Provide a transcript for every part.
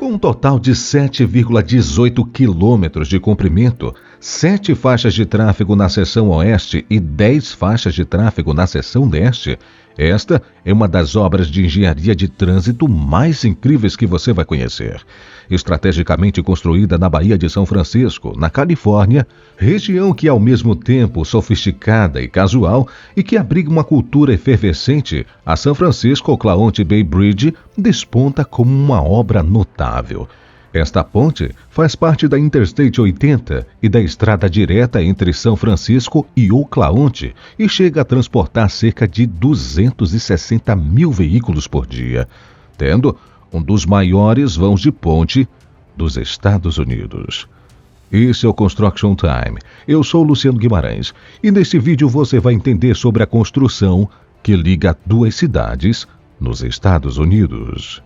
Com um total de 7,18 quilômetros de comprimento, 7 faixas de tráfego na seção oeste e 10 faixas de tráfego na seção leste, esta é uma das obras de engenharia de trânsito mais incríveis que você vai conhecer. Estrategicamente construída na Baía de São Francisco, na Califórnia, região que é ao mesmo tempo sofisticada e casual e que abriga uma cultura efervescente, a São Francisco-Oakland Bay Bridge desponta como uma obra notável. Esta ponte faz parte da Interstate 80 e da estrada direta entre São Francisco e Oakland e chega a transportar cerca de 260 mil veículos por dia, tendo um dos maiores vãos de ponte dos Estados Unidos. Esse é o Construction Time. Eu sou Luciano Guimarães e neste vídeo você vai entender sobre a construção que liga duas cidades nos Estados Unidos.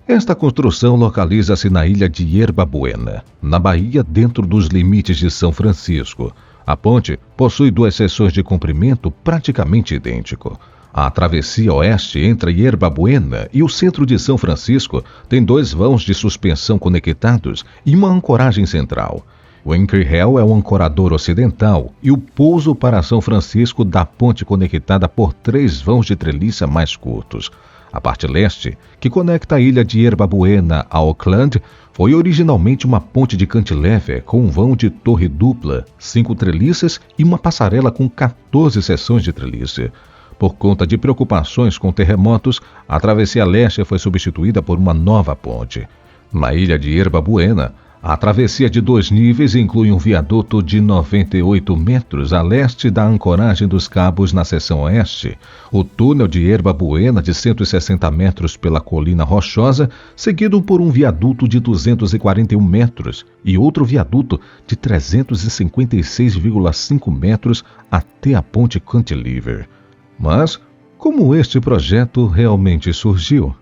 Esta construção localiza-se na ilha de Yerba Buena, na Bahia, dentro dos limites de São Francisco. A ponte possui 2 seções de comprimento praticamente idêntico. A travessia oeste entre Yerba Buena e o centro de São Francisco tem 2 vãos de suspensão conectados e uma ancoragem central. O Anchor Hill é o ancorador ocidental e o pouso para São Francisco da ponte conectada por 3 vãos de treliça mais curtos. A parte leste, que conecta a ilha de Yerba Buena a Oakland, foi originalmente uma ponte de cantilever com um vão de torre dupla, 5 treliças e uma passarela com 14 seções de treliça. Por conta de preocupações com terremotos, a travessia leste foi substituída por uma nova ponte. Na ilha de Yerba Buena, a travessia de 2 níveis inclui um viaduto de 98 metros a leste da ancoragem dos cabos na seção oeste, o túnel de Yerba Buena de 160 metros pela colina rochosa, seguido por um viaduto de 241 metros e outro viaduto de 356,5 metros até a ponte Cantilever. Mas, como este projeto realmente surgiu?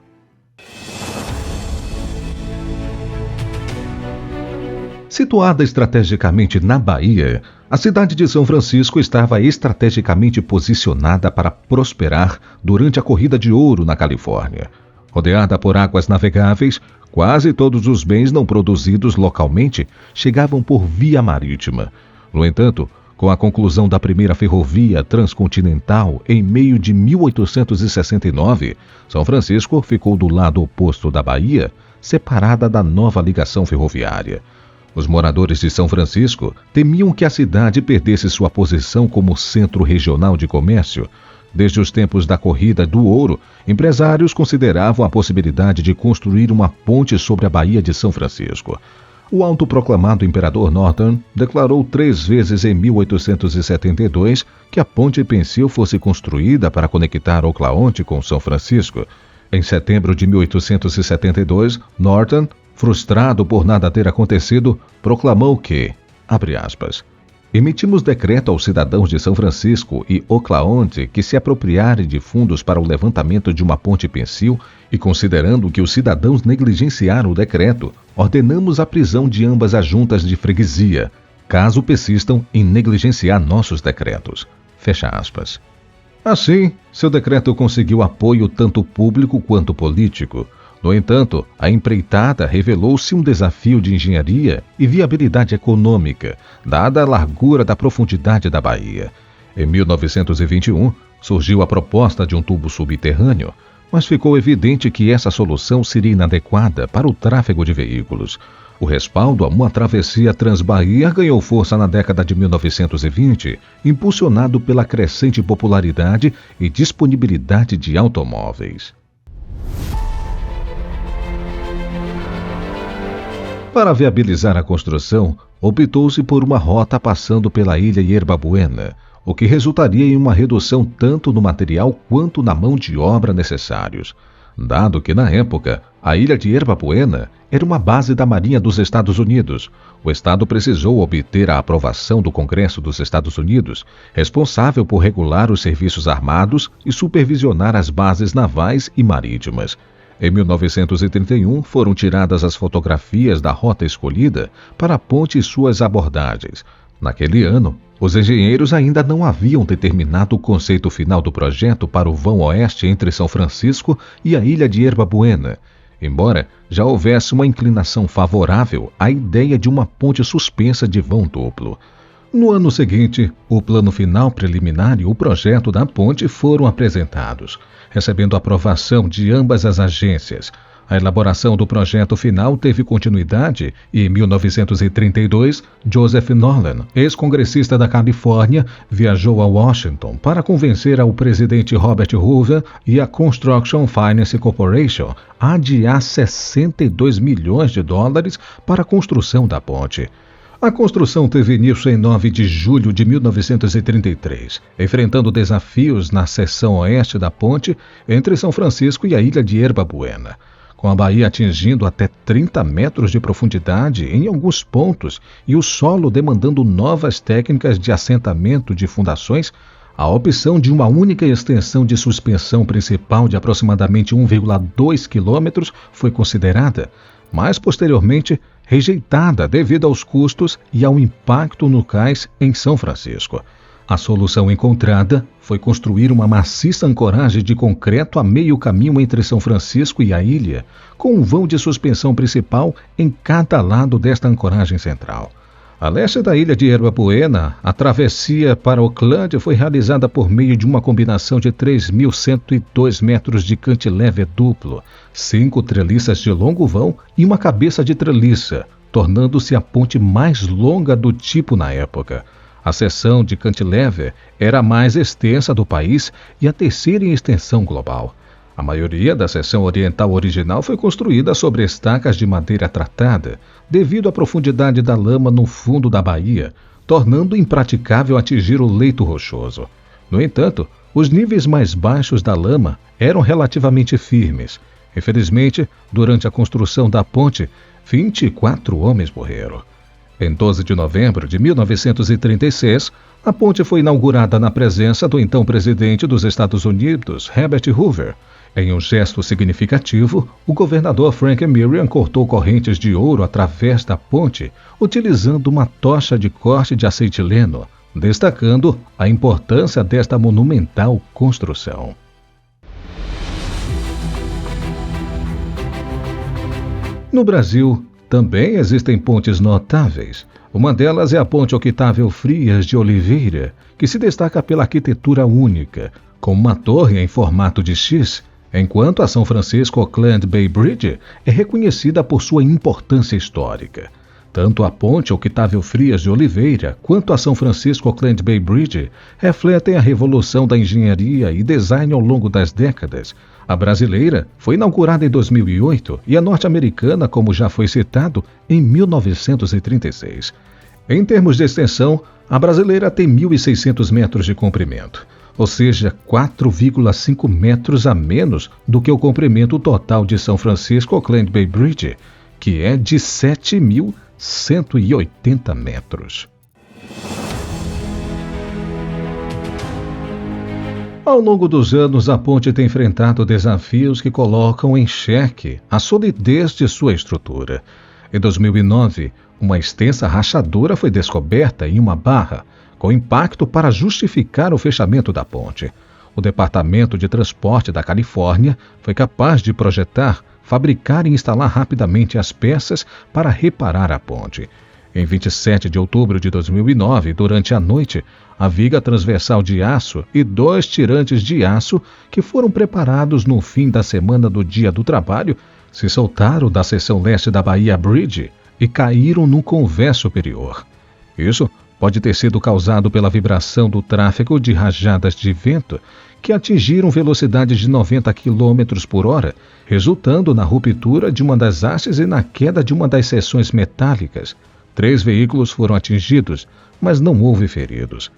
Situada estrategicamente na Bahia, a cidade de São Francisco estava estrategicamente posicionada para prosperar durante a Corrida de Ouro na Califórnia. Rodeada por águas navegáveis, quase todos os bens não produzidos localmente chegavam por via marítima. No entanto, com a conclusão da primeira ferrovia transcontinental em meio de 1869, São Francisco ficou do lado oposto da Bahia, separada da nova ligação ferroviária. Os moradores de São Francisco temiam que a cidade perdesse sua posição como centro regional de comércio. Desde os tempos da Corrida do Ouro, empresários consideravam a possibilidade de construir uma ponte sobre a Baía de São Francisco. O autoproclamado imperador Norton declarou 3 vezes em 1872 que a ponte Pêncil fosse construída para conectar Oakland com São Francisco. Em setembro de 1872, Norton, frustrado por nada ter acontecido, proclamou que, abre aspas, emitimos decreto aos cidadãos de São Francisco e Oakland que se apropriarem de fundos para o levantamento de uma ponte Pêncil e, considerando que os cidadãos negligenciaram o decreto, ordenamos a prisão de ambas as juntas de freguesia, caso persistam em negligenciar nossos decretos. Fecha aspas. Assim, seu decreto conseguiu apoio tanto público quanto político. No entanto, a empreitada revelou-se um desafio de engenharia e viabilidade econômica, dada a largura da profundidade da baía. Em 1921, surgiu a proposta de um tubo subterrâneo, mas ficou evidente que essa solução seria inadequada para o tráfego de veículos. O respaldo a uma travessia Transbahia ganhou força na década de 1920, impulsionado pela crescente popularidade e disponibilidade de automóveis. Para viabilizar a construção, optou-se por uma rota passando pela ilha Yerba Buena, o que resultaria em uma redução tanto no material quanto na mão de obra necessários. Dado que, na época, a ilha de Yerba Buena era uma base da Marinha dos Estados Unidos, o Estado precisou obter a aprovação do Congresso dos Estados Unidos, responsável por regular os serviços armados e supervisionar as bases navais e marítimas. Em 1931, foram tiradas as fotografias da rota escolhida para a ponte e suas abordagens. Naquele ano, os engenheiros ainda não haviam determinado o conceito final do projeto para o vão oeste entre São Francisco e a ilha de Yerba Buena. embora já houvesse uma inclinação favorável à ideia de uma ponte suspensa de vão duplo. No ano seguinte, o plano final preliminar e o projeto da ponte foram apresentados, recebendo aprovação de ambas as agências. A elaboração do projeto final teve continuidade e, em 1932, Joseph Nolan, ex-congressista da Califórnia, viajou a Washington para convencer ao presidente Robert Hoover e a Construction Finance Corporation a adiar $62 milhões para a construção da ponte. A construção teve início em 9 de julho de 1933, enfrentando desafios na seção oeste da ponte entre São Francisco e a ilha de Yerba Buena. Com a baía atingindo até 30 metros de profundidade em alguns pontos e o solo demandando novas técnicas de assentamento de fundações, a opção de uma única extensão de suspensão principal de aproximadamente 1,2 quilômetros foi considerada, mas posteriormente rejeitada devido aos custos e ao impacto no cais em São Francisco. A solução encontrada foi construir uma maciça ancoragem de concreto a meio caminho entre São Francisco e a ilha, com um vão de suspensão principal em cada lado desta ancoragem central. A leste da ilha de Yerba Buena, a travessia para Oakland foi realizada por meio de uma combinação de 3.102 metros de cantilever duplo, 5 treliças de longo vão e uma cabeça de treliça, tornando-se a ponte mais longa do tipo na época. A seção de cantilever era a mais extensa do país e a terceira em extensão global. A maioria da seção oriental original foi construída sobre estacas de madeira tratada, devido à profundidade da lama no fundo da baía, tornando impraticável atingir o leito rochoso. No entanto, os níveis mais baixos da lama eram relativamente firmes. Infelizmente, durante a construção da ponte, 24 homens morreram. Em 12 de novembro de 1936, a ponte foi inaugurada na presença do então presidente dos Estados Unidos, Herbert Hoover. Em um gesto significativo, o governador Frank Marion cortou correntes de ouro através da ponte, utilizando uma tocha de corte de acetileno, destacando a importância desta monumental construção. No Brasil, também existem pontes notáveis. Uma delas é a Ponte Octávio Frias de Oliveira, que se destaca pela arquitetura única, com uma torre em formato de X, enquanto a São Francisco Oakland Bay Bridge é reconhecida por sua importância histórica. Tanto a Ponte Octávio Frias de Oliveira quanto a São Francisco Oakland Bay Bridge refletem a revolução da engenharia e design ao longo das décadas. A brasileira foi inaugurada em 2008 e a norte-americana, como já foi citado, em 1936. Em termos de extensão, a brasileira tem 1.600 metros de comprimento, ou seja, 4,5 metros a menos do que o comprimento total de São Francisco Oakland Bay Bridge, que é de 7.180 metros. Ao longo dos anos, a ponte tem enfrentado desafios que colocam em xeque a solidez de sua estrutura. Em 2009, uma extensa rachadura foi descoberta em uma barra, com impacto para justificar o fechamento da ponte. O Departamento de Transporte da Califórnia foi capaz de projetar, fabricar e instalar rapidamente as peças para reparar a ponte. Em 27 de outubro de 2009, durante a noite, a viga transversal de aço e 2 tirantes de aço que foram preparados no fim da semana do Dia do Trabalho se soltaram da seção leste da Bahia Bridge e caíram no convés superior. Isso pode ter sido causado pela vibração do tráfego de rajadas de vento que atingiram velocidades de 90 km por hora, resultando na ruptura de uma das hastes e na queda de uma das seções metálicas. 3 veículos foram atingidos, mas não houve feridos.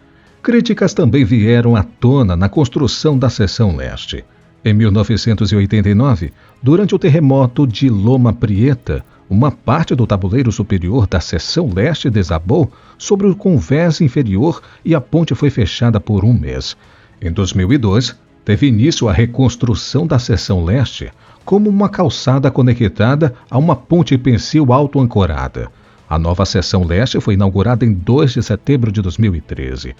Críticas também vieram à tona na construção da seção leste. Em 1989, durante o terremoto de Loma Prieta, uma parte do tabuleiro superior da seção leste desabou sobre o convés inferior e a ponte foi fechada por um mês. Em 2002, teve início a reconstrução da seção leste como uma calçada conectada a uma ponte pensil auto-ancorada. A nova seção leste foi inaugurada em 2 de setembro de 2013.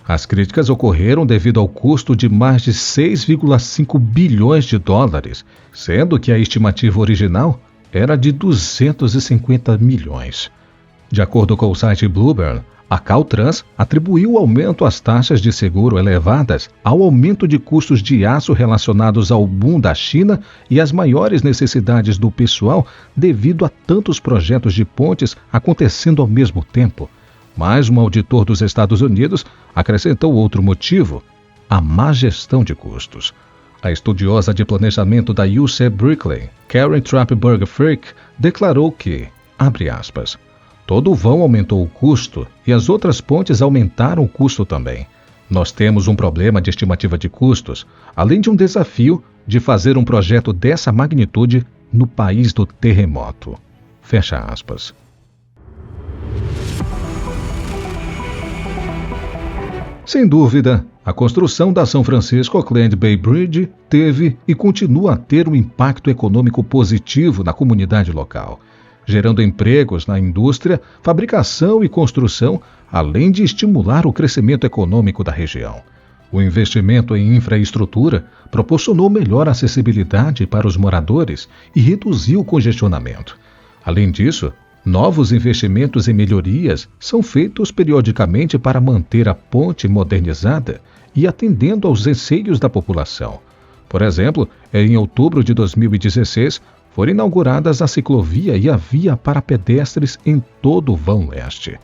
As críticas ocorreram devido ao custo de mais de 6,5 bilhões de dólares, sendo que a estimativa original era de 250 milhões. De acordo com o site Bloomberg, a Caltrans atribuiu o aumento às taxas de seguro elevadas ao aumento de custos de aço relacionados ao boom da China e às maiores necessidades do pessoal devido a tantos projetos de pontes acontecendo ao mesmo tempo. Mas um auditor dos Estados Unidos acrescentou outro motivo: a má gestão de custos. A estudiosa de planejamento da UC Berkeley, Karen Trappenberg-Frick, declarou que, abre aspas, todo o vão aumentou o custo e as outras pontes aumentaram o custo também. Nós temos um problema de estimativa de custos, além de um desafio de fazer um projeto dessa magnitude no país do terremoto. Fecha aspas. Sem dúvida, a construção da São Francisco Oakland Bay Bridge teve e continua a ter um impacto econômico positivo na comunidade local, gerando empregos na indústria, fabricação e construção, além de estimular o crescimento econômico da região. O investimento em infraestrutura proporcionou melhor acessibilidade para os moradores e reduziu o congestionamento. Além disso, novos investimentos em melhorias são feitos periodicamente para manter a ponte modernizada e atendendo aos anseios da população. Por exemplo, em outubro de 2016, foram inauguradas a ciclovia e a via para pedestres em todo o vão leste.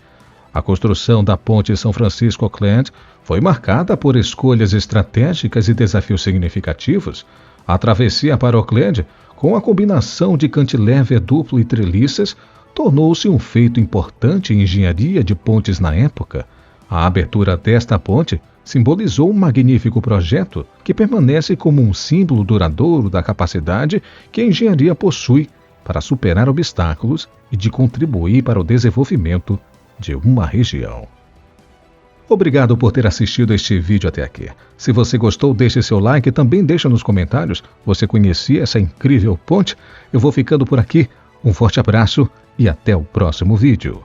A construção da ponte São Francisco Oakland foi marcada por escolhas estratégicas e desafios significativos. A travessia para Oakland, com a combinação de cantilever duplo e treliças, tornou-se um feito importante em engenharia de pontes na época. A abertura desta ponte simbolizou um magnífico projeto que permanece como um símbolo duradouro da capacidade que a engenharia possui para superar obstáculos e de contribuir para o desenvolvimento de uma região. Obrigado por ter assistido este vídeo até aqui. Se você gostou, deixe seu like e também deixa nos comentários. Você conhecia essa incrível ponte? Eu vou ficando por aqui. Um forte abraço e até o próximo vídeo.